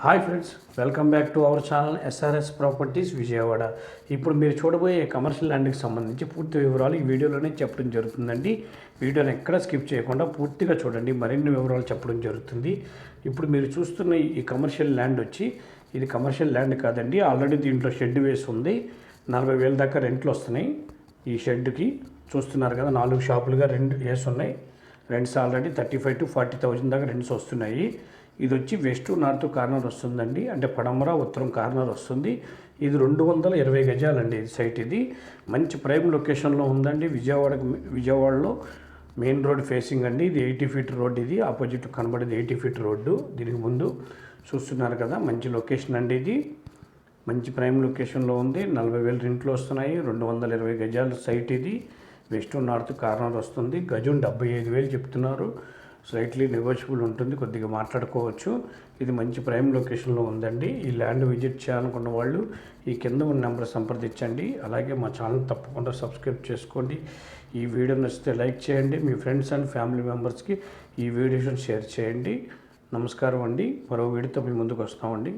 Hi friends, welcome back to our channel SRS properties Vijayawada. ఇప్పుడు మీరు చూడబోయే కమర్షియల్ ల్యాండ్కి సంబంధించి పూర్తి వివరాలు ఈ వీడియోలోనే చెప్పడం జరుగుతుందండి. వీడియోని ఎక్కడ స్కిప్ చేయకుండా పూర్తిగా చూడండి, మరిన్ని వివరాలు చెప్పడం జరుగుతుంది. ఇప్పుడు మీరు చూస్తున్న ఈ కమర్షియల్ ల్యాండ్ వచ్చి ఇది కమర్షియల్ ల్యాండ్ కాదండి. ఆల్రెడీ దీంట్లో షెడ్ వేసి ఉంది. 40,000 దాకా రెంట్లు వస్తున్నాయి. ఈ షెడ్కి చూస్తున్నారు కదా, 4 షాపులుగా రెండు వేసి ఉన్నాయి. రెంట్స్ ఆల్రెడీ 35,000 to 40,000 దాకా రెంట్స్ వస్తున్నాయి. ఇది వచ్చి వెస్ట్ నార్త్ కార్నర్ వస్తుందండి, అంటే పడమర ఉత్తరం కార్నర్ వస్తుంది. ఇది 220 గజాలండి సైట్. ఇది మంచి ప్రైమ్ లొకేషన్లో ఉందండి. విజయవాడలో మెయిన్ రోడ్ ఫేసింగ్ అండి. ఇది 80 feet రోడ్. ఇది ఆపోజిట్ కనబడేది 80 feet రోడ్డు. దీనికి ముందు చూస్తున్నారు కదా, మంచి లొకేషన్ అండి. ఇది మంచి ప్రైమ్ లొకేషన్లో ఉంది. 40,000 రెంట్లు వస్తున్నాయి. 220 గజాల సైట్. ఇది వెస్ట్ నార్త్ కార్నర్ వస్తుంది. గజం 75,000 చెప్తున్నారు. స్లైట్లీ నెగోషియబుల్ ఉంటుంది, కొద్దిగా మాట్లాడుకోవచ్చు. ఇది మంచి ప్రైమ్ లొకేషన్లో ఉందండి. ఈ ల్యాండ్ విజిట్ చేయాలనుకున్న వాళ్ళు ఈ కింద ఉన్న నెంబర్ సంప్రదించండి. అలాగే మా ఛానల్ తప్పకుండా సబ్స్క్రైబ్ చేసుకోండి. ఈ వీడియో నచ్చితే లైక్ చేయండి. మీ ఫ్రెండ్స్ అండ్ ఫ్యామిలీ మెంబర్స్కి ఈ వీడియోని షేర్ చేయండి. నమస్కారం అండి. మరో వీడియోతో మీ ముందుకు వస్తామండి.